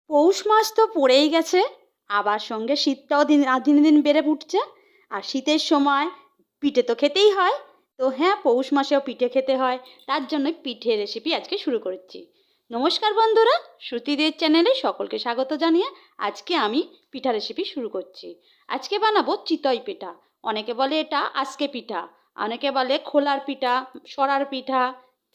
পৌষ মাস তো পড়েই গেছে, আবার সঙ্গে শীতটাও দিনে দিন বেড়ে উঠছে। আর শীতের সময় পিঠে তো খেতেই হয়। তো হ্যাঁ, পৌষ মাসেও পিঠে খেতে হয়, তার জন্যই পিঠে রেসিপি আজকে শুরু করছি। নমস্কার বন্ধুরা, শ্রুতিদের চ্যানেলে সকলকে স্বাগত জানিয়ে আজকে আমি পিঠা রেসিপি শুরু করছি। আজকে বানাবো চিতই পিঠা। অনেকে বলে এটা আজকে পিঠা, অনেকে বলে খোলার পিঠা, সরার পিঠা।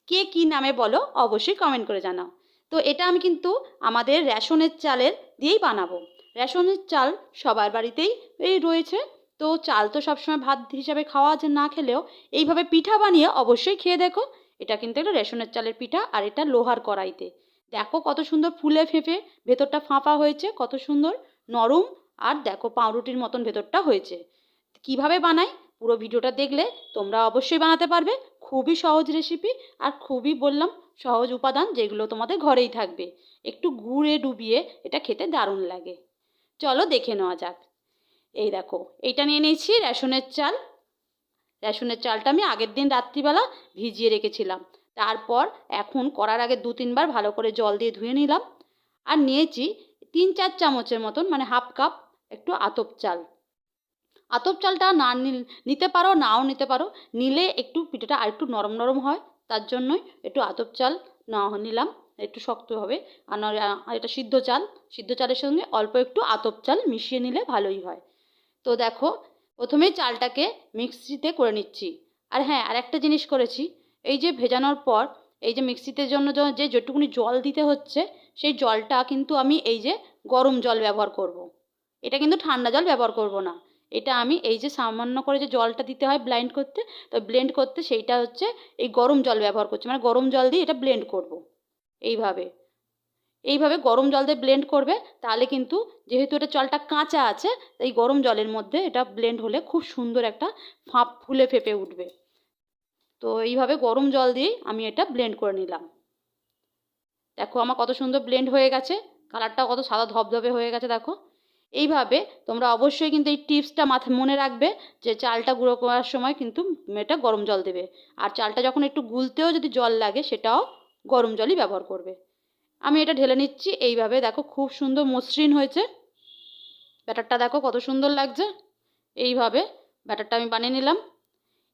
কে কী নামে বলো অবশ্যই কমেন্ট করে জানাও। তো এটা আমি কিন্তু আমাদের রেশনের চালের দিয়েই বানাবো। রেশনের চাল সবার বাড়িতেই রয়েছে। তো চাল তো সবসময় ভাত হিসাবে খাওয়া না খেলেও এইভাবে পিঠা বানিয়ে অবশ্যই খেয়ে দেখো। এটা কিন্তু একটা রেশনের চালের পিঠা, আর এটা লোহার কড়াইতে। দেখো কত সুন্দর ফুলে ফেঁপে ভেতরটা ফাঁপা হয়েছে, কত সুন্দর নরম। আর দেখো পাউরুটির মতন ভেতরটা হয়েছে। কিভাবে বানাই পুরো ভিডিওটা দেখলে তোমরা অবশ্যই বানাতে পারবে। খুবই সহজ রেসিপি, আর খুবই বললাম সহজ উপাদান, যেগুলো তোমাদের ঘরেই থাকবে। একটু গুড়ে ডুবিয়ে এটা খেতে দারুণ লাগে। চলো দেখে নেওয়া যাক। এই দেখো, এইটা নিয়ে নিয়েছি রেশনের চাল। রেশনের চালটা আমি আগের দিন রাত্রিবেলা ভিজিয়ে রেখেছিলাম। তারপর এখন করার আগে 2-3 বার ভালো করে জল দিয়ে ধুয়ে নিলাম। আর নিয়েছি 3-4 চামচের মতন, মানে হাফ কাপ একটু আতপ চাল। আতপ চালটা না নিতে পারো, নাও নিতে পারো। নিলে একটু পিঠাটা আর একটু নরম নরম হয়, তার জন্যই একটু আতপ চাল না নিলাম। একটু শক্ত হবে। আর এটা সিদ্ধ চাল, সিদ্ধ চালের সঙ্গে অল্প একটু আতপ চাল মিশিয়ে নিলে ভালোই হয়। তো দেখো, প্রথমেই চালটাকে মিক্সিতে করে নিচ্ছি। আর হ্যাঁ, আর একটা জিনিস করেছি। এই যে ভেজানোর পর এই যে মিক্সিতে জন্য যে যেটুকুনি জল দিতে হচ্ছে, সেই জলটা কিন্তু আমি এই যে গরম জল ব্যবহার করব। এটা কিন্তু ঠান্ডা জল ব্যবহার করব না। এটা আমি এই যে সামান্য করে যে জলটা দিতে হয় ব্লেন্ড করতে সেইটা হচ্ছে এই গরম জল ব্যবহার করছি, মানে গরম জল দিয়ে এটা ব্লেন্ড করব। এইভাবে এইভাবে গরম জল দিয়ে ব্লেন্ড করবে, তাহলে কিন্তু যেহেতু এটা চালটা কাঁচা আছে, এই গরম জলের মধ্যে এটা ব্লেন্ড হলে খুব সুন্দর একটা ফাঁপ ফুলে ফেঁপে উঠবে। তো এইভাবে গরম জল দিয়েই আমি এটা ব্লেন্ড করে নিলাম। দেখো আমার কত সুন্দর ব্লেন্ড হয়ে গেছে, কালারটাও কত সাদা ধবধবে হয়ে গেছে দেখো। এইভাবে তোমরা অবশ্যই কিন্তু এই টিপসটা মাথায় মনে রাখবে, যে চালটা গুঁড়ো করার সময় কিন্তু এটা গরম জল দেবে। আর চালটা যখন একটু গুলতেও যদি জল লাগে, সেটাও গরম জলই ব্যবহার করবে। আমি এটা ঢেলে নিচ্ছি। এইভাবে দেখো খুব সুন্দর মসৃণ হয়েছে ব্যাটারটা, দেখো কত সুন্দর লাগছে। এইভাবে ব্যাটারটা আমি বানিয়ে নিলাম।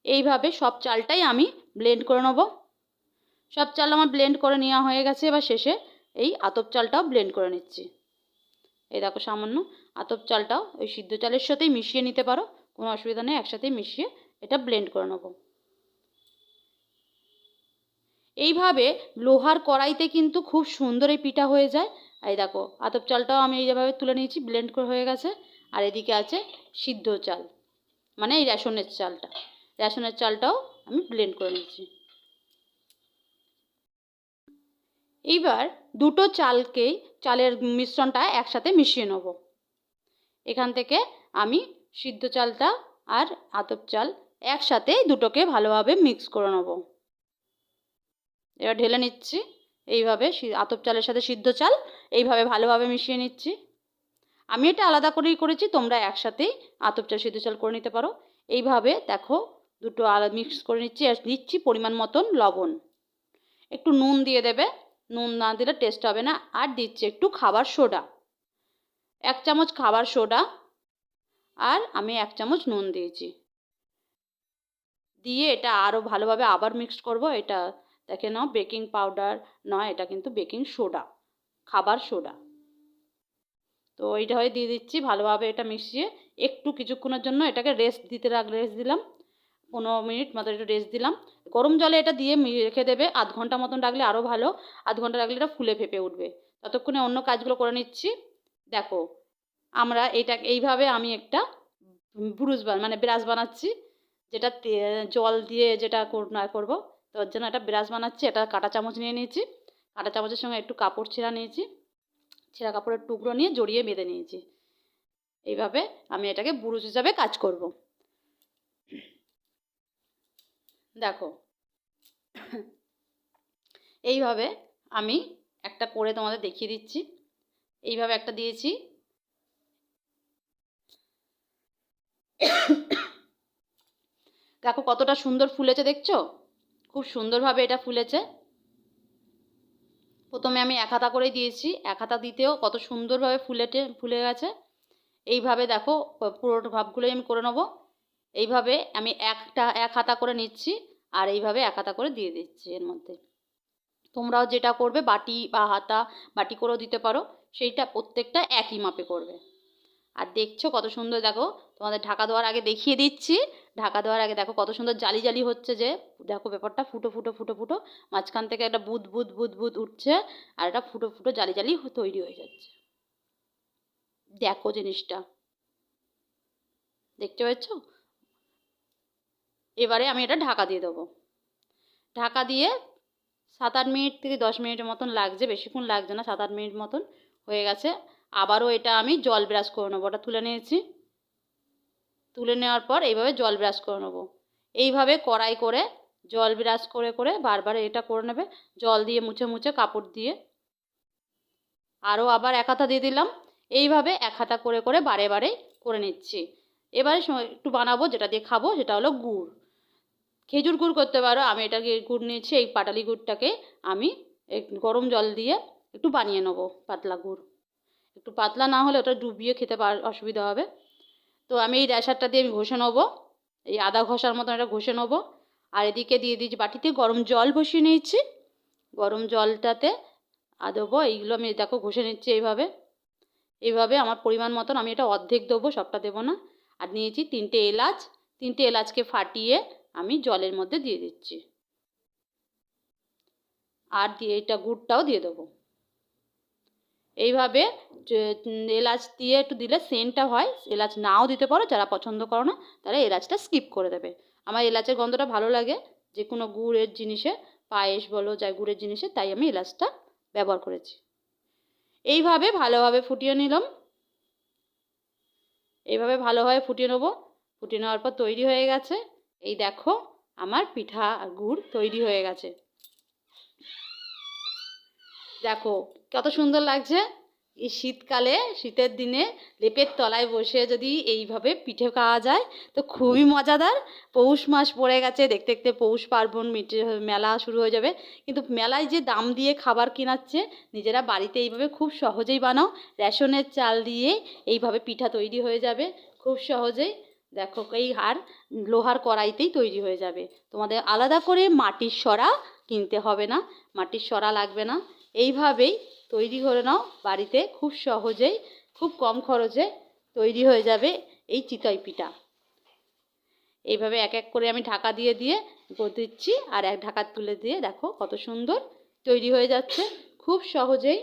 এইভাবে সব চালটাই আমি ব্লেন্ড করে নেব। সব চাল আমার ব্লেন্ড করে নেওয়া হয়ে গেছে। এবার শেষে এই আতপ চালটাও ব্লেন্ড করে নিচ্ছি। এই দেখো সামান্য আতপ চালটাও ওই সিদ্ধ চালের সাথেই মিশিয়ে নিতে পারো, কোনো অসুবিধা নেই। একসাথেই মিশিয়ে এটা ব্লেন্ড করে নেব। এইভাবে লোহার কড়াইতে কিন্তু খুব সুন্দর এই পিঠা হয়ে যায়। এই দেখো আতপ চালটাও আমি এইভাবে তুলে নিয়েছি, ব্লেন্ড করে হয়ে গেছে। আর এদিকে আছে সিদ্ধ চাল, মানে এই রেশনের চালটাও আমি ব্লেন্ড করে নিচ্ছি। এইবার দুটো চালের মিশ্রণটা একসাথে মিশিয়ে নেব। এখান থেকে আমি সিদ্ধ চালটা আর আতপ চাল একসাথে দুটোকে ভালোভাবে মিক্স করে নেব। এবার ঢেলে নিচ্ছি। এইভাবে আতপ চালের সাথে সিদ্ধ চাল এইভাবে ভালোভাবে মিশিয়ে নিচ্ছি। আমি এটা আলাদা করেই করেছি, তোমরা একসাথেই আতপ চাল সিদ্ধ চাল করে নিতে পারো। এইভাবে দেখো দুটো আলাদা মিক্স করে নিচ্ছি। আর দিচ্ছি পরিমাণ মতন লবণ। একটু নুন দিয়ে দেবে, নুন না দিলে টেস্ট হবে না। আর দিচ্ছি একটু খাবার সোডা, 1 চামচ খাবার সোডা। আর আমি 1 চামচ নুন দিয়েছি। দিয়ে এটা আরও ভালোভাবে আবার মিক্সড করব। এটা দেখে নাও বেকিং পাউডার নয়, এটা কিন্তু বেকিং সোডা, খাবার সোডা। তো এইটা হয়ে দিয়ে দিচ্ছি ভালোভাবে এটা মিশিয়ে। একটু কিছুক্ষণের জন্য এটাকে রেস্ট দিলাম, 15 মিনিট মতো একটু রেস্ট দিলাম। গরম জলে এটা দিয়ে রেখে দেবে, আধ ঘন্টা মতন রাখলে আরও ভালো। আধ ঘন্টা রাখলে এটা ফুলে ফেঁপে উঠবে। ততক্ষণে অন্য কাজগুলো করে নিচ্ছি। দেখো আমরা এইভাবে আমি একটা মানে ব্রাশ বানাচ্ছি, যেটা জল দিয়ে যেটা করবো। তো ওর জন্য একটা ব্রাশ বানাচ্ছি। এটা কাঁটা চামচ নিয়ে নিয়েছি, কাঁটা চামচের সঙ্গে একটু কাপড় ছেঁড়া নিয়েছি, ছেঁড়া কাপড়ের টুকরো নিয়ে জড়িয়ে বেঁধে নিয়েছি। এইভাবে আমি এটাকে বুরুশ হিসাবে কাজ করব। দেখো এইভাবে আমি একটা করে তোমাদের দেখিয়ে দিচ্ছি। এইভাবে একটা দিয়েছি। দেখো কতটা সুন্দর ফুলেছে, দেখছো? খুব সুন্দরভাবে এটা ফুলেছে। প্রথমে আমি 1 হাতা করেই দিয়েছি, 1 হাতা দিতেও কত সুন্দরভাবে ফুলে গেছে। এইভাবে দেখো পুরো ভাবগুলোই আমি করে নেবো। এইভাবে আমি 1 হাতা করে নিচ্ছি আর এইভাবে 1 হাতা করে দিয়ে দিচ্ছি এর মধ্যে। তোমরাও যেটা করবে বাটি বা হাতা বাটি করেও দিতে পারো, সেইটা প্রত্যেকটা একই মাপে করবে। আর দেখছো কত সুন্দর, দেখো তোমাদের ঢাকা দেওয়ার আগে দেখিয়ে দিচ্ছি, ঢাকা দেওয়ার আগে দেখো কত সুন্দর জালি জালি হচ্ছে, যে দেখো ব্যাপারটা ফুটো ফুটো ফুটো ফুটো মাঝখান থেকে একটা বুদ বুদ বুদ বুদ উঠছে আর এটা ফুটো ফুটো জালি জালি তৈরি হয়ে যাচ্ছে। দেখো জিনিসটা দেখতে পাচ্ছ। এবারে আমি এটা ঢাকা দিয়ে দেবো। ঢাকা দিয়ে 7-8 মিনিট থেকে 10 মিনিটের মতন লাগছে, বেশিক্ষণ লাগছে না, 7-8 মিনিট মতন হয়ে গেছে। আবারও এটা আমি জল ব্রাশ করে নেবো। ওটা তুলে নিয়েছি, তুলে নেওয়ার পর এইভাবে জল ব্রাশ করে নেবো। এইভাবে কড়াই করে জল ব্রাশ করে করে বারবার এটা করে নেবে, জল দিয়ে মুছে মুছে কাপড় দিয়ে। আরও আবার 1 হাতা দিয়ে দিলাম। এইভাবে 1 হাতা করে করে বারে বারে করে নিচ্ছি। এবারে একটু বানাবো, যেটা দিয়ে খাবো সেটা হলো গুড়। খেজুর গুড় করতে পারো, আমি এটাকে গুড় নিয়েছি। এই পাটালি গুড়টাকে আমি গরম জল দিয়ে একটু বানিয়ে নেবো পাতলা গুড়। একটু পাতলা না হলে ওটা ডুবিয়ে খেতে অসুবিধা হবে। তো আমি এই র্যাশারটা দিয়ে আমি ঘষে নেবো, এই আদা ঘষার মতন এটা ঘষে নেবো। আর এদিকে দিয়ে দিয়েছি বাটিতে গরম জল বসিয়ে নিয়েছি, গরম জলটাতে দেবো এইগুলো। আমি দেখো ঘষে নিচ্ছি এইভাবে। এইভাবে আমার পরিমাণ মতন আমি এটা অর্ধেক দেবো, সবটা দেবো না। আর নিয়েছি 3টে এলাচ, 3টে এলাচকে ফাটিয়ে আমি জলের মধ্যে দিয়ে দিচ্ছি। আর দিয়ে এটা গুড়টাও দিয়ে দেবো। এইভাবে এলাচ দিয়ে একটু দিলে সেন্টটা হয়। এলাচ নাও দিতে পারো, যারা পছন্দ করো না তারা এলাচটা স্কিপ করে দেবে। আমার এলাচের গন্ধটা ভালো লাগে যে কোনো গুড়ের জিনিসে, পায়েস বলো যা গুড়ের জিনিসে, তাই আমি এলাচটা ব্যবহার করেছি। এইভাবে ভালোভাবে ফুটিয়ে নিলাম। এইভাবে ভালোভাবে ফুটিয়ে নেবো। ফুটিয়ে নেওয়ার পর তৈরি হয়ে গেছে। এই দেখো আমার পিঠা আর গুড় তৈরি হয়ে গেছে। দেখো কত সুন্দর লাগছে। এই শীতকালে, শীতের দিনে লেপের তলায় বসে যদি এইভাবে পিঠে খাওয়া যায় তো খুবই মজাদার। পৌষ মাস পড়ে গেছে, দেখতে দেখতে পৌষ পার্বণ মেলা শুরু হয়ে যাবে। কিন্তু মেলায় যে দাম দিয়ে খাবার কেনাচ্ছে, নিজেরা বাড়িতে এইভাবে খুব সহজেই বানাও। রেশনের চাল দিয়ে এইভাবে পিঠা তৈরি হয়ে যাবে খুব সহজেই। দেখো এই আর লোহার কড়াইতেই তৈরি হয়ে যাবে। তোমাদের আলাদা করে মাটির সরা কিনতে হবে না, মাটির সরা লাগবে না। এইভাবেই তৈরি করে নাও বাড়িতে, খুব সহজেই খুব কম খরচে তৈরি হয়ে যাবে এই চিতই পিঠা। এইভাবে এক এক করে আমি ঢাকা দিয়ে দিয়ে দিচ্ছি আর এক ঢাকা তুলে দিয়ে দেখো কত সুন্দর তৈরি হয়ে যাচ্ছে। খুব সহজেই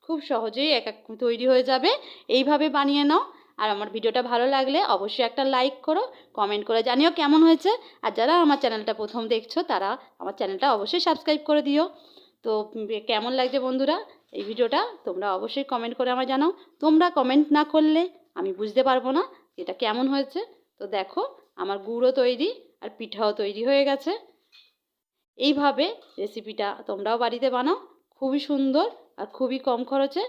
খুব সহজেই এক এক তৈরি হয়ে যাবে। এইভাবে বানিয়ে নাও। আর আমার ভিডিওটা ভালো লাগলে অবশ্যই একটা লাইক করো, কমেন্ট করে জানিও কেমন হয়েছে। আর যারা আমার চ্যানেলটা প্রথম দেখছো তারা আমার চ্যানেলটা অবশ্যই সাবস্ক্রাইব করে দিও। তো কেমন লাগছে বন্ধুরা এই ভিডিওটা, তোমরা অবশ্যই কমেন্ট করে আমায় জানাও। তোমরা কমেন্ট না করলে আমি বুঝতে পারবো না এটা কেমন হয়েছে। তো দেখো আমার গুড়ও তৈরি আর পিঠাও তৈরি হয়ে গেছে। এইভাবে রেসিপিটা তোমরাও বাড়িতে বানাও, খুবই সুন্দর আর খুবই কম খরচে।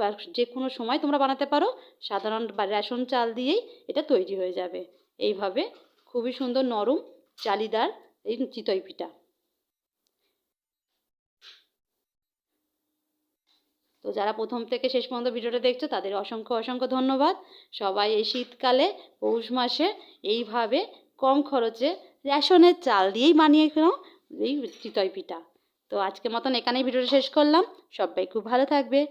আর যে কোনো সময় তোমরা বানাতে পারো। সাধারণ রেশন চাল দিয়েই এটা তৈরি হয়ে যাবে। এইভাবে খুবই সুন্দর নরম জালিদার এই চিতই পিঠা। তো যারা প্রথম থেকে শেষ পর্যন্ত ভিডিওটা দেখছো তাদের অসংখ্য অসংখ্য ধন্যবাদ। সবাই এই শীতকালে পৌষ মাসে এইভাবে কম খরচে রেশনের চাল দিয়েই বানিয়ে নাও এই চিতই পিঠা। তো আজকের মতন এখানেই ভিডিওটা শেষ করলাম। সবাই খুব ভালো থাকবে।